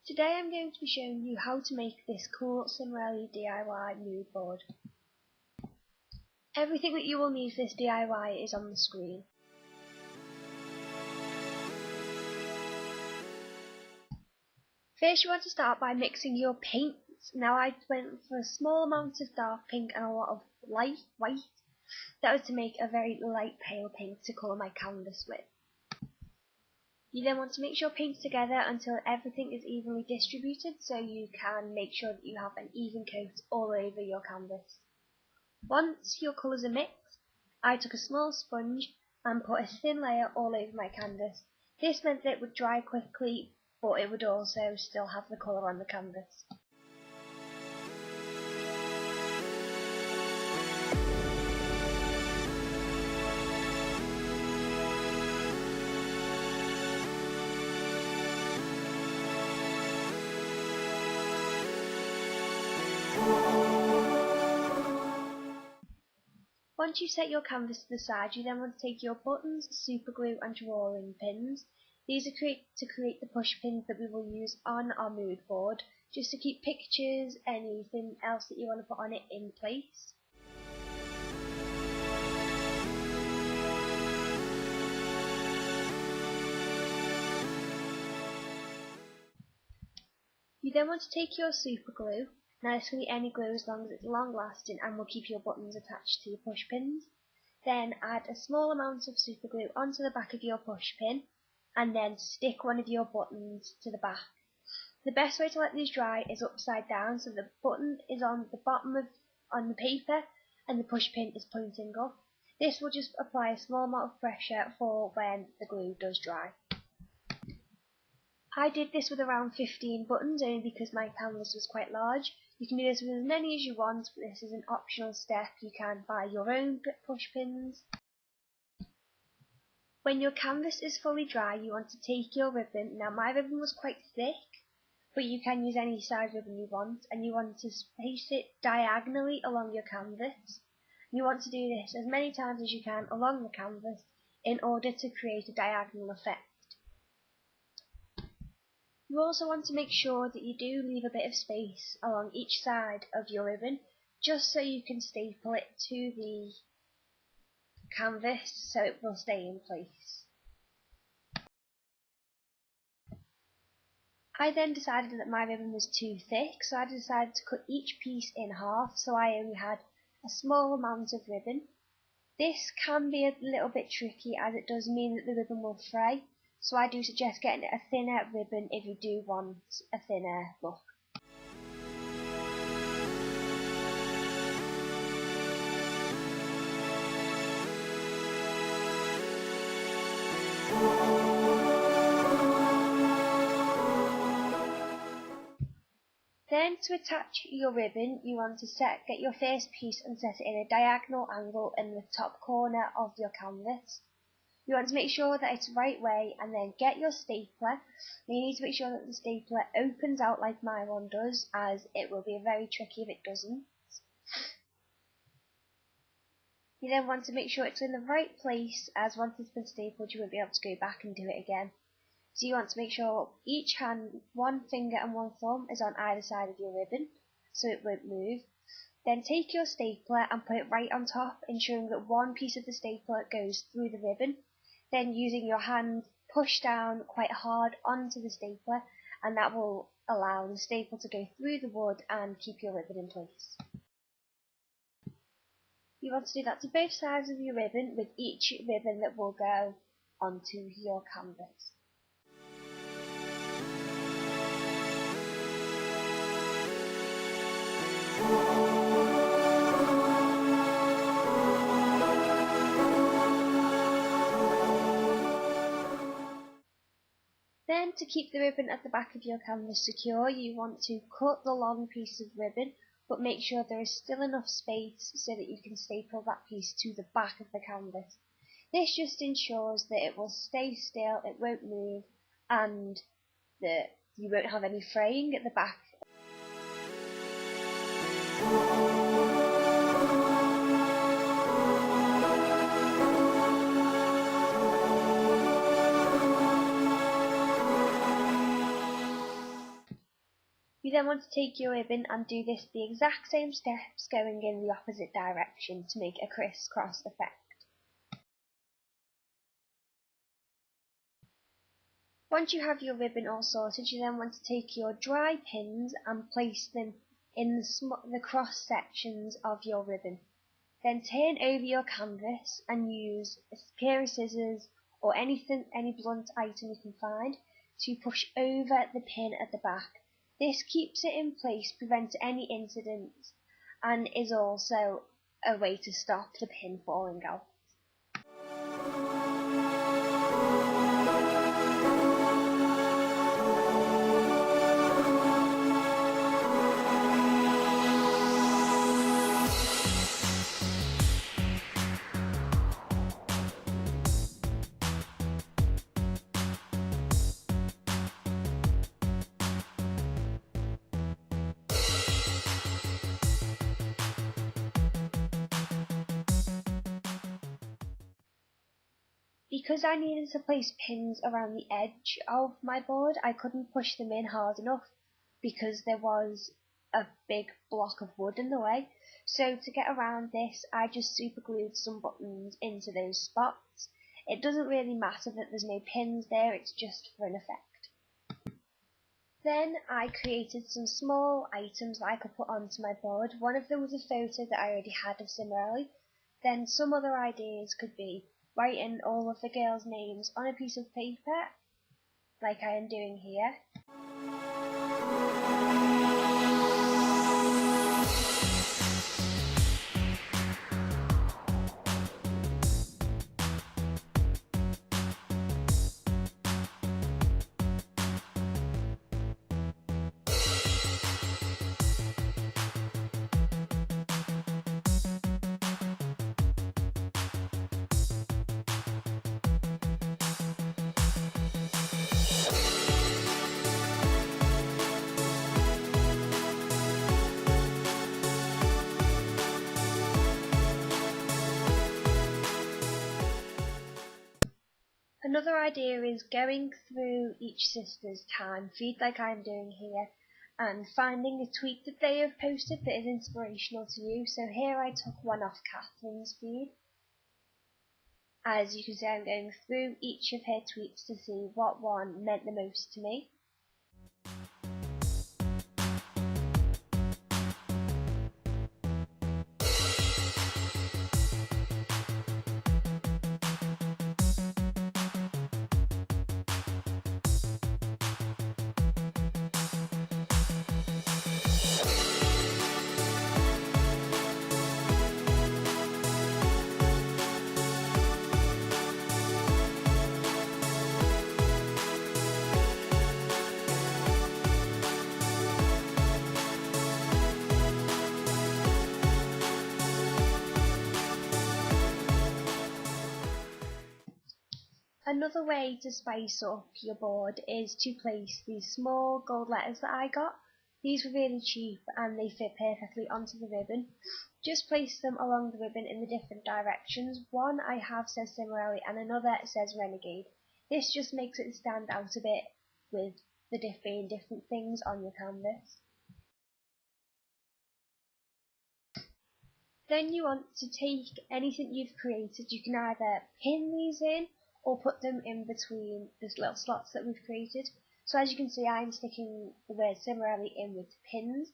Today I'm going to be showing you how to make this cool Cimorelli DIY mood board. Everything that you will need for this DIY is on the screen. First you want to start by mixing your paints. Now I went for a small amount of dark pink and a lot of light white. That was to make a very light pale pink to colour my canvas with. You then want to mix your paints together until everything is evenly distributed so you can make sure that you have an even coat all over your canvas. Once your colours are mixed, I took a small sponge and put a thin layer all over my canvas. This meant that it would dry quickly, but it would also still have the colour on the canvas. Once you set your canvas to the side, you then want to take your buttons, super glue and drawing pins. These are to create the push pins that we will use on our mood board, just to keep pictures, anything else that you want to put on it in place. You then want to take your super glue. Now this can be any glue as long as it's long lasting and will keep your buttons attached to your push pins. Then add a small amount of super glue onto the back of your push pin and then stick one of your buttons to the back. The best way to let these dry is upside down, so the button is on the bottom on the paper and the push pin is pointing up. This will just apply a small amount of pressure for when the glue does dry. I did this with around 15 buttons only because my canvas was quite large. You can do this with as many as you want, but this is an optional step. You can buy your own push pins. When your canvas is fully dry, you want to take your ribbon. Now my ribbon was quite thick, but you can use any size ribbon you want, and you want to space it diagonally along your canvas. You want to do this as many times as you can along the canvas in order to create a diagonal effect. You also want to make sure that you do leave a bit of space along each side of your ribbon, just so you can staple it to the canvas so it will stay in place. I then decided that my ribbon was too thick, so I decided to cut each piece in half so I only had a small amount of ribbon. This can be a little bit tricky as it does mean that the ribbon will fray. So I do suggest getting a thinner ribbon if you do want a thinner look. Then to attach your ribbon, you want to get your first piece and set it in a diagonal angle in the top corner of your canvas. You want to make sure that it's the right way and then get your stapler. You need to make sure that the stapler opens out like my one does, as it will be very tricky if it doesn't. You then want to make sure it's in the right place, as once it's been stapled you won't be able to go back and do it again. So you want to make sure each hand, one finger and one thumb is on either side of your ribbon so it won't move. Then take your stapler and put it right on top, ensuring that one piece of the stapler goes through the ribbon. Then using your hand, push down quite hard onto the stapler, and that will allow the staple to go through the wood and keep your ribbon in place. You want to do that to both sides of your ribbon with each ribbon that will go onto your canvas. Then, to keep the ribbon at the back of your canvas secure, you want to cut the long piece of ribbon, but make sure there is still enough space so that you can staple that piece to the back of the canvas. This just ensures that it will stay still, it won't move, and that you won't have any fraying at the back. You then want to take your ribbon and do the exact same steps going in the opposite direction to make a crisscross effect. Once you have your ribbon all sorted, you then want to take your dry pins and place them in the cross sections of your ribbon. Then turn over your canvas and use a pair of scissors or any blunt item you can find to push over the pin at the back. This keeps it in place, prevents any incidents, and is also a way to stop the pin falling out. Because I needed to place pins around the edge of my board, I couldn't push them in hard enough because there was a big block of wood in the way. So to get around this, I just super glued some buttons into those spots. It doesn't really matter that there's no pins there, it's just for an effect. Then I created some small items that I could put onto my board. One of them was a photo that I already had of Cimorelli. Then some other ideas could be writing all of the girls' names on a piece of paper, like I am doing here. Another idea is going through each sister's time feed like I'm doing here and finding a tweet that they have posted that is inspirational to you. So here I took one off Catherine's feed. As you can see, I'm going through each of her tweets to see what one meant the most to me. Another way to spice up your board is to place these small gold letters that I got. These were really cheap and they fit perfectly onto the ribbon. Just place them along the ribbon in the different directions. One I have says Cimorelli and another says Renegade. This just makes it stand out a bit with the different things on your canvas. Then you want to take anything you've created. You can either pin these in or put them in between the little slots that we've created. So as you can see, I'm sticking the word Cimorelli in with pins,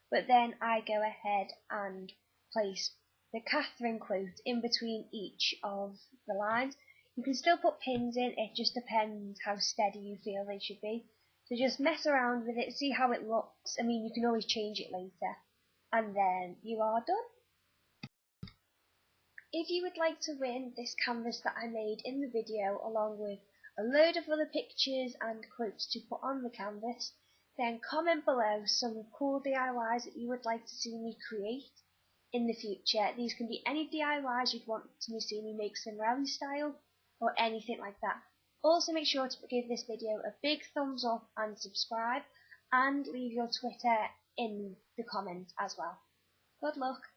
but then I go ahead and place the Catherine quote in between each of the lines. You can still put pins in, it just depends how steady you feel they should be. So just mess around with it, see how it looks. I mean, you can always change it later, and then you are done. If you would like to win this canvas that I made in the video along with a load of other pictures and quotes to put on the canvas, then comment below some cool DIYs that you would like to see me create in the future. These can be any DIYs you'd want to see me make Cimorelli style or anything like that. Also make sure to give this video a big thumbs up and subscribe, and leave your Twitter in the comments as well. Good luck!